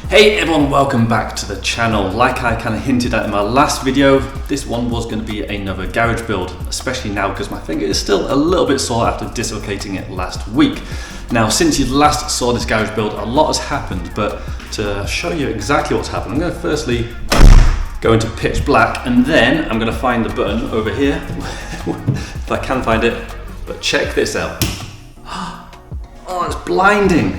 Hey everyone, welcome back to the channel. Like I kind of hinted at in my last video, this one was going to be another garage build, especially now because my finger is still a little bit sore after dislocating it last week. Now, since you last saw this garage build, a lot has happened, but to show you exactly what's happened, I'm going to firstly go into pitch black and then I'm going to find the button over here, if I can find it, but check this out. Oh, it's blinding.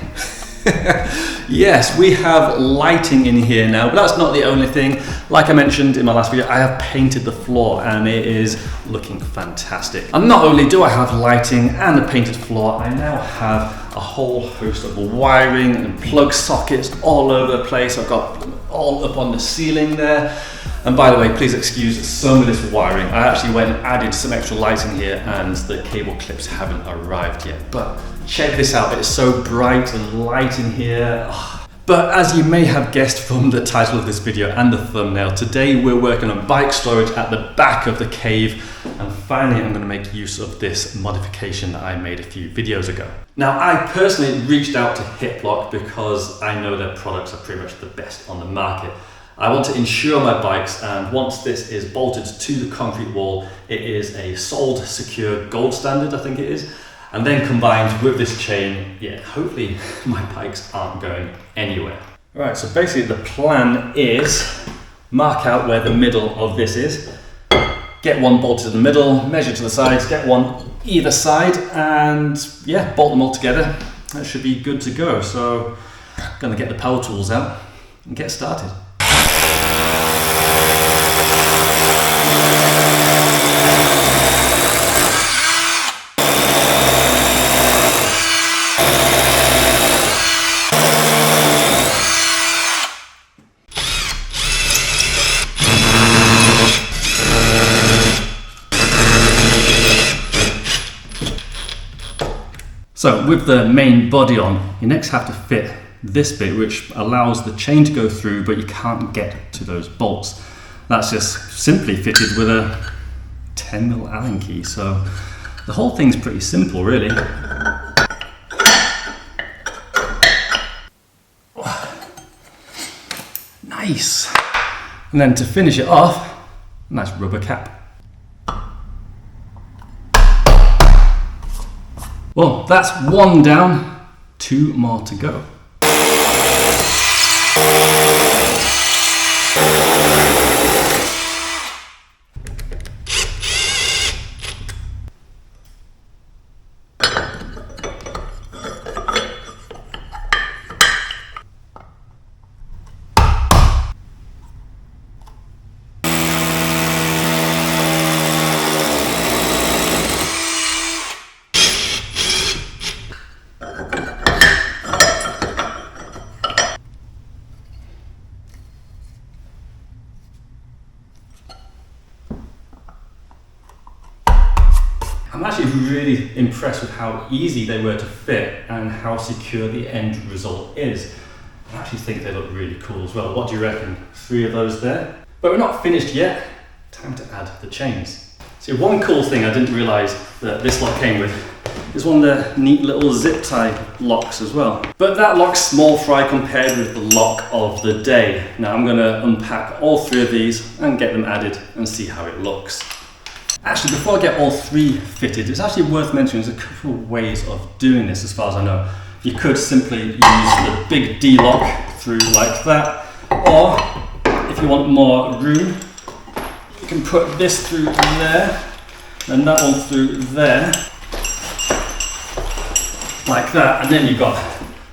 Yes, we have lighting in here now, but that's not the only thing. Like I mentioned in my last video, I have painted the floor and it is looking fantastic. And not only do I have lighting and a painted floor, I now have a whole host of wiring and plug sockets all over the place. I've got them all up on the ceiling there. And by the way, please excuse some of this wiring. I actually went and added some extra lighting here and the cable clips haven't arrived yet. But check this out, it's so bright and light in here. Oh. But as you may have guessed from the title of this video and the thumbnail, today we're working on bike storage at the back of the cave. And finally, I'm going to make use of this modification that I made a few videos ago. Now, I personally reached out to Hiplock because I know their products are pretty much the best on the market. I want to insure my bikes, and once this is bolted to the concrete wall, it is a solid, secure gold standard, I think it is. And then combined with this chain, yeah, hopefully my bikes aren't going anywhere. Right, so basically the plan is mark out where the middle of this is, get one bolted to the middle, measure to the sides, get one either side, and yeah, bolt them all together. That should be good to go. So I'm gonna get the power tools out and get started. So with the main body on, you next have to fit this bit, which allows the chain to go through, but you can't get to those bolts. That's just simply fitted with a 10mm Allen key. So the whole thing's pretty simple, really. Nice. And then to finish it off, a nice rubber cap. Well, that's one down, two more to go. I'm actually really impressed with how easy they were to fit and how secure the end result is. I actually think they look really cool as well. What do you reckon? 3 of those there? But we're not finished yet. Time to add the chains. So one cool thing I didn't realise that this lot came with is one of the neat little zip tie locks as well. But that lock's small fry compared with the lock of the day. Now I'm going to unpack all 3 of these and get them added and see how it looks. Actually, before I get all 3 fitted, it's actually worth mentioning there's a couple of ways of doing this as far as I know. You could simply use the big D-lock through like that, or if you want more room, you can put this through there, and that one through there, like that, and then you've got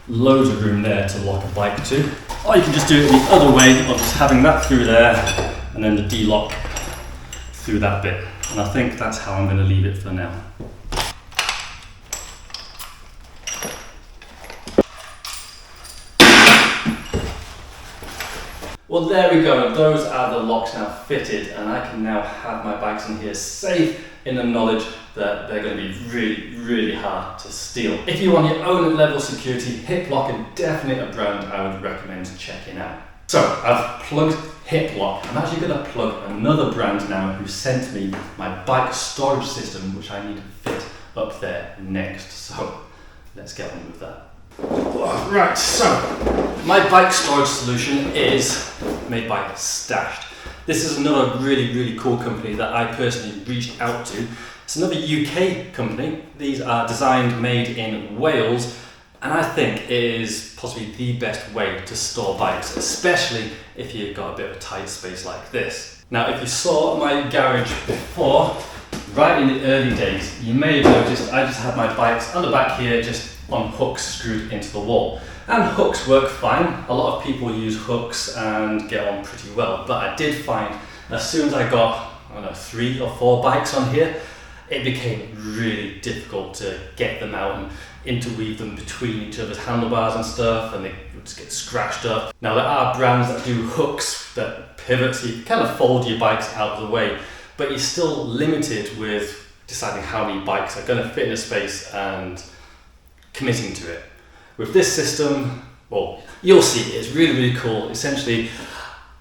loads of room there to lock a bike to. Or you can just do it the other way of just having that through there, and then the D-lock through that bit. And I think that's how I'm going to leave it for now. Well, there we go. Those are the locks now fitted, and I can now have my bikes in here safe in the knowledge that they're going to be really, really hard to steal. If you want your own level of security, Hiplock is definitely a brand I would recommend checking out. So I've plugged Hiplock. I'm actually going to plug another brand now who sent me my bike storage system, which I need to fit up there next. So let's get on with that. Right, so my bike storage solution is made by Stashed. This is another really cool company that I personally reached out to. It's another UK company. These are designed, made in Wales, and I think it is possibly the best way to store bikes, especially if you've got a bit of a tight space like this. Now, if you saw my garage before, right in the early days, you may have noticed I just had my bikes on the back here, just on hooks screwed into the wall. And hooks work fine. A lot of people use hooks and get on pretty well, but I did find as soon as I got, I don't know, 3 or 4 bikes on here, it became really difficult to get them out and interweave them between each other's handlebars and stuff, and they would just get scratched up. Now, there are brands that do hooks that pivot, so you kind of fold your bikes out of the way, but you're still limited with deciding how many bikes are going to fit in a space and committing to it. With this system, well, you'll see, it's really cool. Essentially,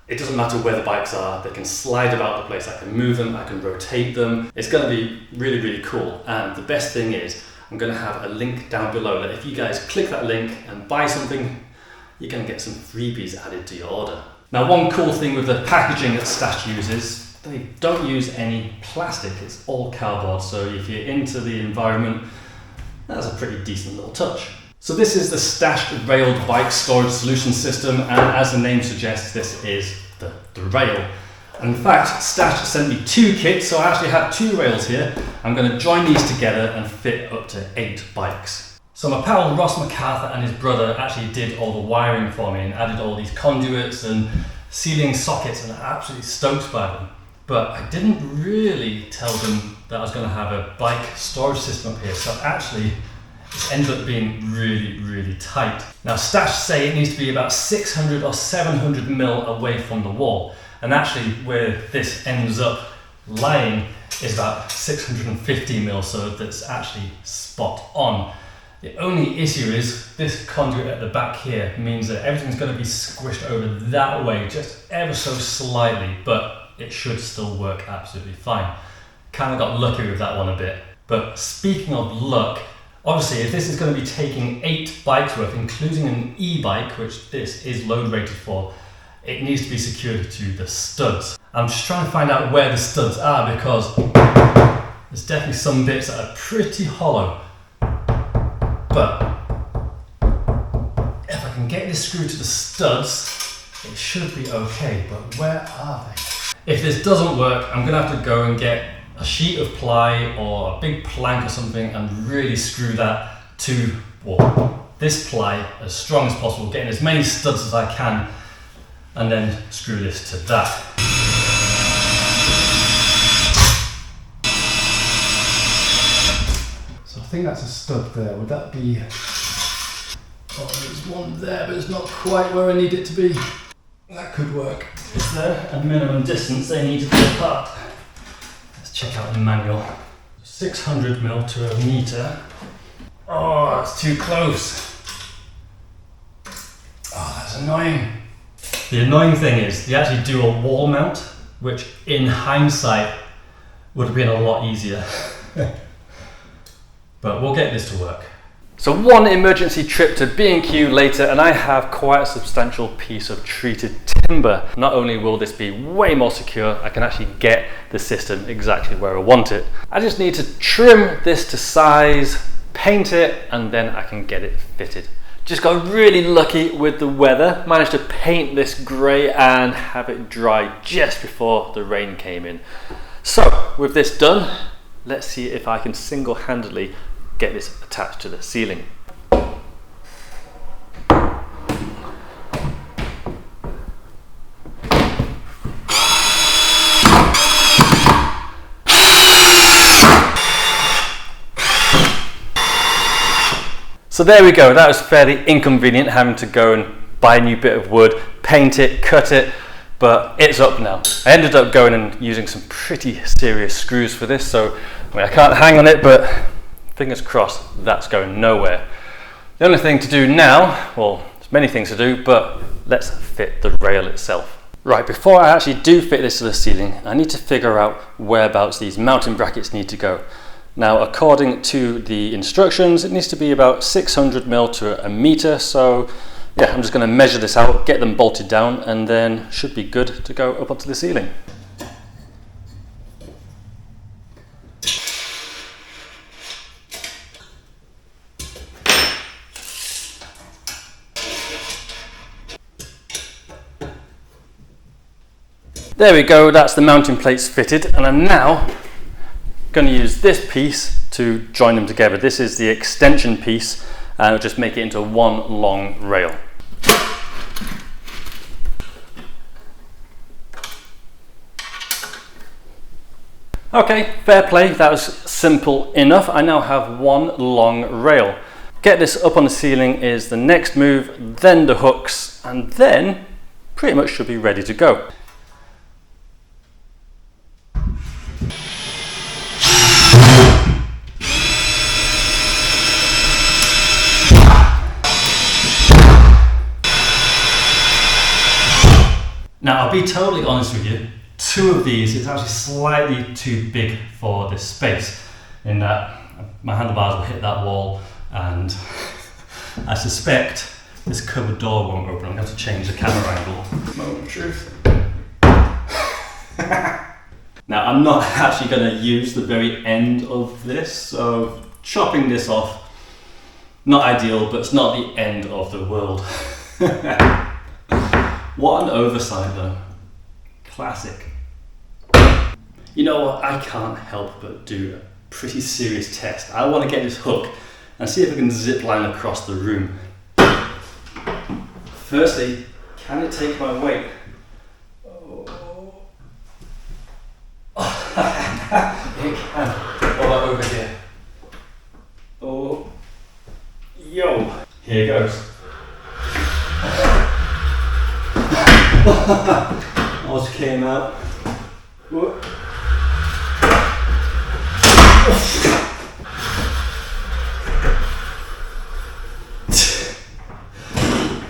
it doesn't matter where the bikes are, they can slide about the place, I can move them, I can rotate them. It's going to be really cool, and the best thing is I'm going to have a link down below that if you guys click that link and buy something, you're going to get some freebies added to your order. Now, one cool thing with the packaging that Stashed uses, they don't use any plastic, it's all cardboard, so if you're into the environment, that's a pretty decent little touch. So this is the Stashed railed bike storage solution system, and as the name suggests, this is the rail. And in fact, Stashed sent me 2 kits, so I actually have 2 rails here. I'm going to join these together and fit up to 8 bikes. So my pal Ross McArthur and his brother actually did all the wiring for me and added all these conduits and sealing sockets, and I'm absolutely stoked by them. But I didn't really tell them that I was going to have a bike storage system up here, so actually it ended up being really tight. Now, Stashed say it needs to be about 600 or 700 mil away from the wall, and actually where this ends up lying is about 650 mil, so that's actually spot on. The only issue is this conduit at the back here means that everything's going to be squished over that way, just ever so slightly, but it should still work absolutely fine. Kind of got lucky with that one a bit. But speaking of luck, obviously if this is going to be taking 8 bikes worth, including an e-bike, which this is load rated for, it needs to be secured to the studs. I'm just trying to find out where the studs are, because there's definitely some bits that are pretty hollow. But if I can get this screwed to the studs, it should be okay, but where are they? If this doesn't work, I'm going to have to go and get a sheet of ply or a big plank or something and really screw that to this ply as strong as possible, getting as many studs as I can, and then screw this to that. So I think that's a stud there. Would that be... Oh, there's one there, but it's not quite where I need it to be. That could work. Is there a minimum distance they need to be apart? Let's check out the manual. 600 mil to a meter. Oh, that's too close. Oh, that's annoying. The annoying thing is they actually do a wall mount, which in hindsight would have been a lot easier. But we'll get this to work. So one emergency trip to B&Q later, and I have quite a substantial piece of treated timber. Not only will this be way more secure, I can actually get the system exactly where I want it. I just need to trim this to size, paint it, and then I can get it fitted. Just got really lucky with the weather, managed to paint this grey and have it dry just before the rain came in. So with this done, let's see if I can single-handedly get this attached to the ceiling. So there we go, that was fairly inconvenient having to go and buy a new bit of wood, paint it, cut it, but it's up now. I ended up going and using some pretty serious screws for this, so I can't hang on it, but fingers crossed that's going nowhere. The only thing to do now, well, there's many things to do, but let's fit the rail itself. Right, before I actually do fit this to the ceiling, I need to figure out whereabouts these mounting brackets need to go. Now, according to the instructions, it needs to be about 600mm to a meter. So yeah, I'm just going to measure this out, get them bolted down, and then should be good to go up onto the ceiling. There we go, that's the mounting plates fitted, and I'm now going to use this piece to join them together. This is the extension piece, and it'll just make it into one long rail. Okay, fair play, that was simple enough. I now have one long rail. Get this up on the ceiling is the next move, then the hooks, and then pretty much should be ready to go. Now, I'll be totally honest with you, two of these is actually slightly too big for this space, in that my handlebars will hit that wall, and I suspect this cupboard door won't open. I'm going to have to change the camera angle. Moment of truth. Now, I'm not actually going to use the very end of this, so chopping this off, not ideal, but it's not the end of the world. What an oversight though. Classic. You know what, I can't help but do a pretty serious test. I want to get this hook and see if I can zip line across the room. Firstly, can it take my weight? Oh. It can. What about over here? Oh. Yo. Here it goes. Almost came out.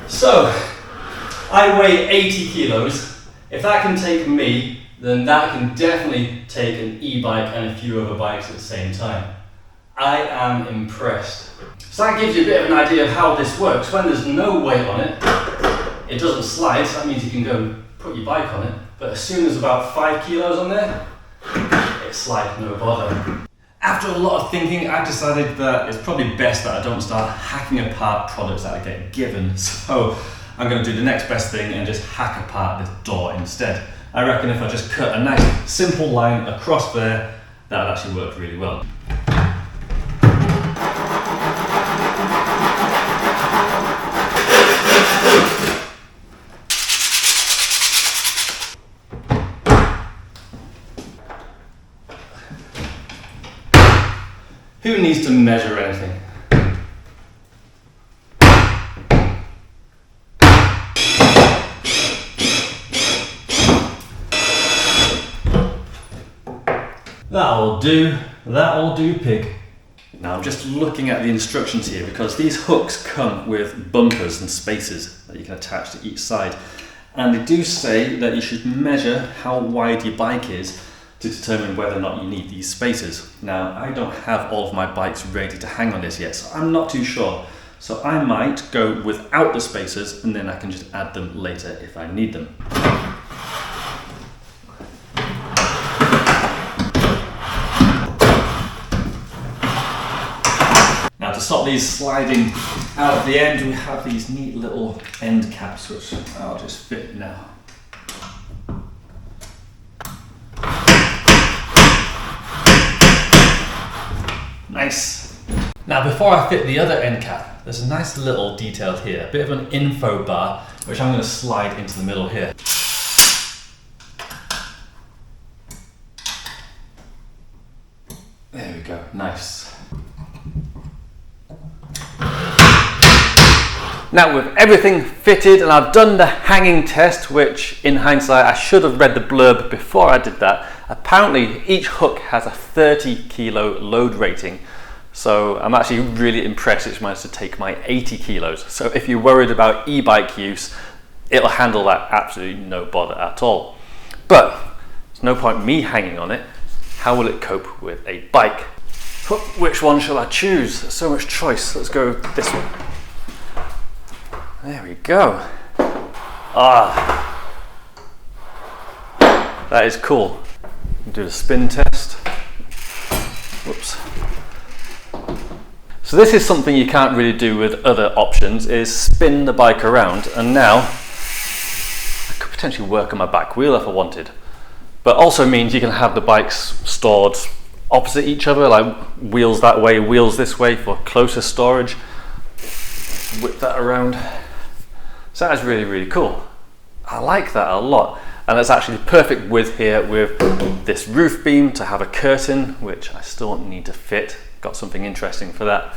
So, I weigh 80 kilos. If that can take me, then that can definitely take an e-bike and a few other bikes at the same time. I am impressed. So that gives you a bit of an idea of how this works. When there's no weight on it, it doesn't slide, so that means you can go and put your bike on it. But as soon as about 5 kilos on there, it slides no bother. After a lot of thinking, I've decided that it's probably best that I don't start hacking apart products that I get given. So I'm going to do the next best thing and just hack apart this door instead. I reckon if I just cut a nice simple line across there, that would actually work really well. Who needs to measure anything? That'll do, pig. Now I'm just looking at the instructions here because these hooks come with bumpers and spacers that you can attach to each side. And they do say that you should measure how wide your bike is to determine whether or not you need these spacers. Now, I don't have all of my bikes ready to hang on this yet, so I'm not too sure. So I might go without the spacers and then I can just add them later if I need them. Now to stop these sliding out of the end, we have these neat little end caps which I'll just fit now. Nice. Now before I fit the other end cap, there's a nice little detail here, a bit of an info bar, which I'm going to slide into the middle here. There we go, nice. Now with everything fitted and I've done the hanging test, which in hindsight I should have read the blurb before I did that. Apparently each hook has a 30 kilo load rating. So I'm actually really impressed it's managed to take my 80 kilos. So if you're worried about e-bike use, it'll handle that absolutely no bother at all. But there's no point me hanging on it. How will it cope with a bike? Which one shall I choose? So much choice. Let's go this one. There we go. Ah, that is cool. Do the spin test. Whoops. So this is something you can't really do with other options, is spin the bike around, and now I could potentially work on my back wheel if I wanted. But also means you can have the bikes stored opposite each other, like wheels that way, wheels this way for closer storage. Whip that around. So that is really, really cool. I like that a lot. And it's actually perfect width here with this roof beam to have a curtain, which I still need to fit. Got something interesting for that.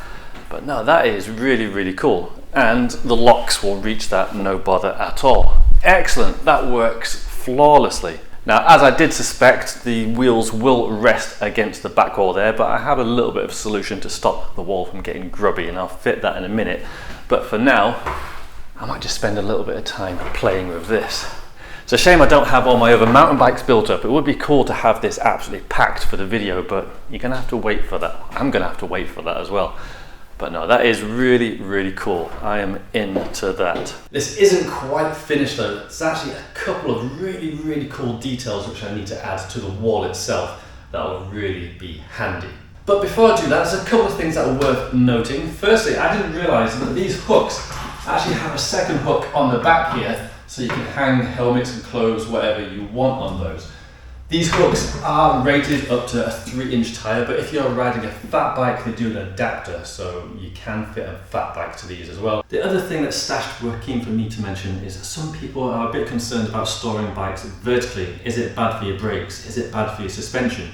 But no, that is really, really cool. And the locks will reach that no bother at all. Excellent, that works flawlessly. Now, as I did suspect, the wheels will rest against the back wall there, but I have a little bit of a solution to stop the wall from getting grubby, and I'll fit that in a minute. But for now, I might just spend a little bit of time playing with this. It's a shame I don't have all my other mountain bikes built up. It would be cool to have this absolutely packed for the video, but you're gonna have to wait for that. I'm gonna have to wait for that as well. But no, that is really, really cool. I am into that. This isn't quite finished though. There's actually a couple of really, really cool details which I need to add to the wall itself that will really be handy. But before I do that, there's a couple of things that are worth noting. Firstly, I didn't realize that these hooks actually have a second hook on the back here, so you can hang helmets and clothes, whatever you want on those. These hooks are rated up to a 3-inch tire, but if you're riding a fat bike, they do an adapter, so you can fit a fat bike to these as well. The other thing that Stashed were keen for me to mention is that some people are a bit concerned about storing bikes vertically. Is it bad for your brakes? Is it bad for your suspension?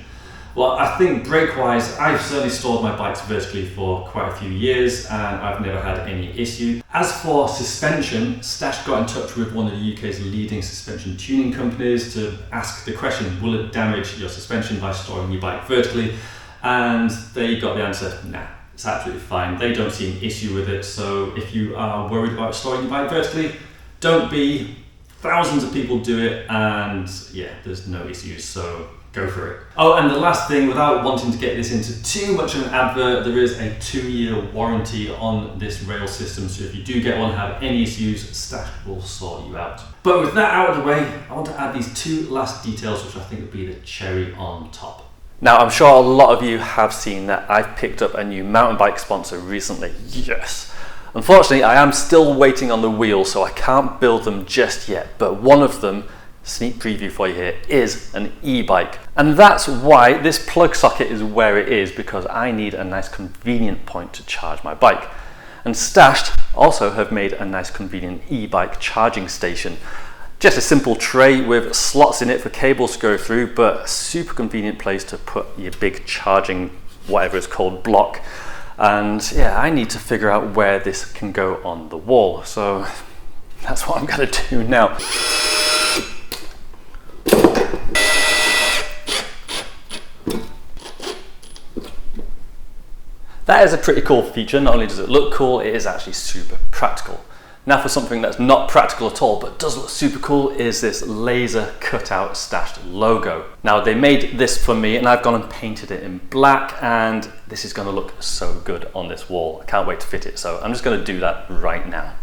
Well, I think brake-wise, I've certainly stored my bikes vertically for quite a few years and I've never had any issue. As for suspension, Stashed got in touch with one of the UK's leading suspension tuning companies to ask the question, will it damage your suspension by storing your bike vertically? And they got the answer, nah, it's absolutely fine. They don't see an issue with it, so if you are worried about storing your bike vertically, don't be. Thousands of people do it and yeah, there's no issues, so go for it. Oh, and the last thing, without wanting to get this into too much of an advert, there is a 2-year warranty on this rail system, so if you do get one and have any issues, Stashed will sort you out. But with that out of the way, I want to add these 2 last details which I think would be the cherry on top. Now, I'm sure a lot of you have seen that I've picked up a new mountain bike sponsor recently. Yes! Unfortunately, I am still waiting on the wheels, so I can't build them just yet, but one of them, sneak preview for you here, is an e-bike. And that's why this plug socket is where it is, because I need a nice convenient point to charge my bike. And Stashed also have made a nice convenient e-bike charging station. Just a simple tray with slots in it for cables to go through, but a super convenient place to put your big charging, whatever it's called, block. And yeah, I need to figure out where this can go on the wall. So that's what I'm gonna do now. That is a pretty cool feature. Not only does it look cool, it is actually super practical. Now for something that's not practical at all, but does look super cool, is this laser cutout Stashed logo. Now they made this for me and I've gone and painted it in black, and this is gonna look so good on this wall. I can't wait to fit it, so I'm just gonna do that right now.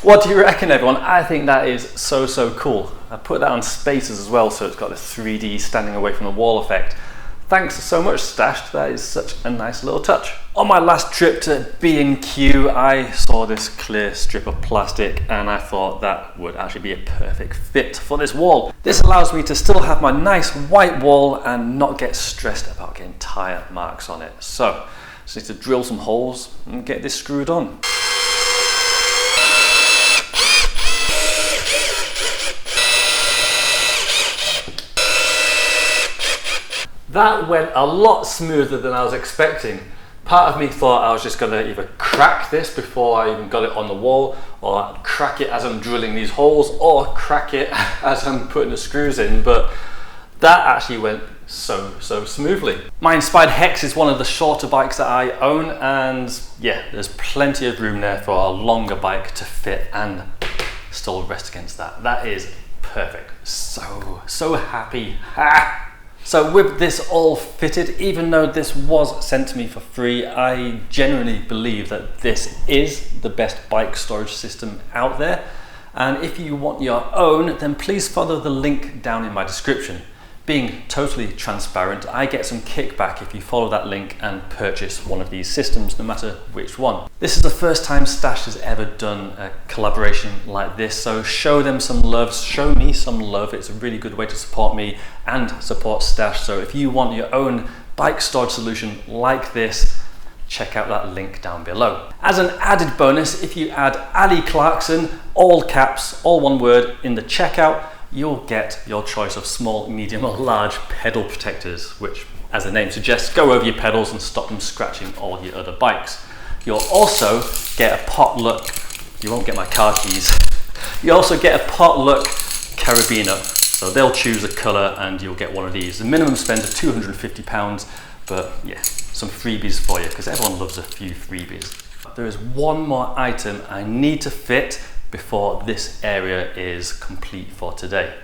What do you reckon, everyone? I think that is so, so cool. I put that on spaces as well, so it's got the 3D standing away from the wall effect. Thanks so much, Stashed. That is such a nice little touch. On my last trip to B&Q, I saw this clear strip of plastic and I thought that would actually be a perfect fit for this wall. This allows me to still have my nice white wall and not get stressed about getting tire marks on it. So, just need to drill some holes and get this screwed on. That went a lot smoother than I was expecting. Part of me thought I was just going to either crack this before I even got it on the wall, or crack it as I'm drilling these holes, or crack it as I'm putting the screws in, but that actually went so smoothly. My Inspired Hex is one of the shorter bikes that I own, and yeah, there's plenty of room there for a longer bike to fit and still rest against that. That is perfect. So happy. So with this all fitted, even though this was sent to me for free, I genuinely believe that this is the best bike storage system out there. And if you want your own, then please follow the link down in my description. Being totally transparent, I get some kickback if you follow that link and purchase one of these systems, no matter which one. This is the first time Stashed has ever done a collaboration like this, so show them some love, show me some love. It's a really good way to support me and support Stashed. So if you want your own bike storage solution like this, check out that link down below. As an added bonus, if you add Ali Clarkson, all caps, all one word, in the checkout, you'll get your choice of small, medium or large pedal protectors, which, as the name suggests, go over your pedals and stop them scratching all your other bikes. You'll also get a potluck, you won't get my car keys, you also get a potluck carabiner. So they'll choose a colour and you'll get one of these. The minimum spend of £250, but yeah, some freebies for you, because everyone loves a few freebies. There is one more item I need to fit before this area is complete for today.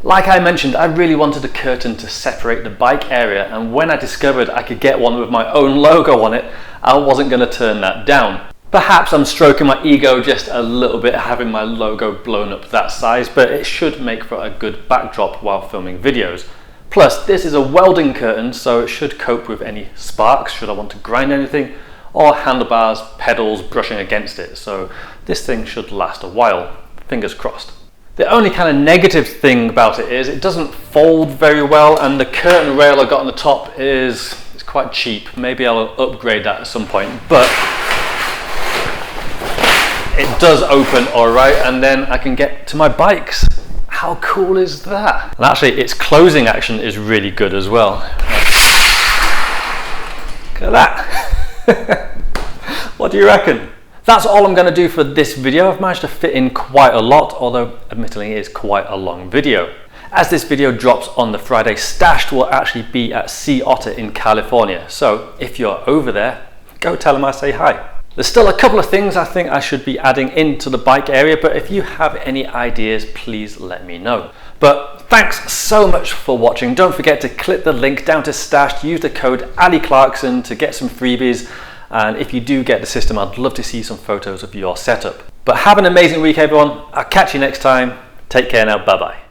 Like I mentioned, I really wanted a curtain to separate the bike area, and when I discovered I could get one with my own logo on it, I wasn't going to turn that down. Perhaps I'm stroking my ego just a little bit having my logo blown up that size, but it should make for a good backdrop while filming videos. Plus, this is a welding curtain, so it should cope with any sparks should I want to grind anything, or handlebars, pedals brushing against it, so this thing should last a while, fingers crossed. The only kind of negative thing about it is it doesn't fold very well, and the curtain rail I got on the top is quite cheap. Maybe I'll upgrade that at some point, but it does open all right, and then I can get to my bikes. How cool is that? And actually its closing action is really good as well. Look at that. What do you reckon? That's all I'm going to do for this video. I've managed to fit in quite a lot, although admittedly it is quite a long video. As this video drops on the Friday, Stashed will actually be at Sea Otter in California. So if you're over there, go tell them I say hi. There's still a couple of things I think I should be adding into the bike area, but if you have any ideas, please let me know. But thanks so much for watching. Don't forget to click the link down to Stashed, use the code Ali Clarkson to get some freebies. And if you do get the system, I'd love to see some photos of your setup. But have an amazing week, everyone. I'll catch you next time. Take care now. Bye-bye.